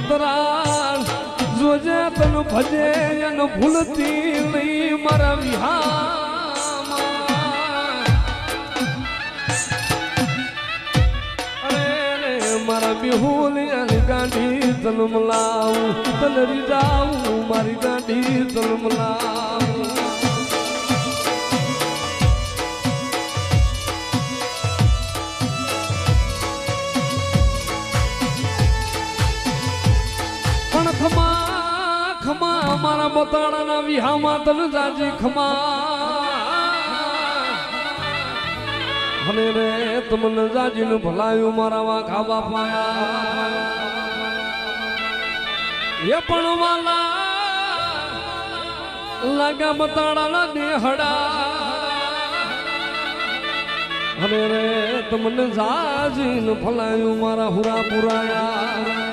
અંતરાળ જોજે તન ભજે એન ભૂલતી નહીં મારા વિહામાં અરે મારા બિહુલિયાની ગાંડી જન્મ લાવું તન રીજાવું મારી ગાંડી જન્મ લાવું ખમા ખમા મારા બતાડાના વિહામાં તન જાજી ખમા અને રે તમને જાજીનું ભલાયું મારા વાઘા બાપા એ પણ વાલા લાગા બતાડાના દેહડા અને રે તમને જાજીનું ભલાયું મારા હુરા પુરાયા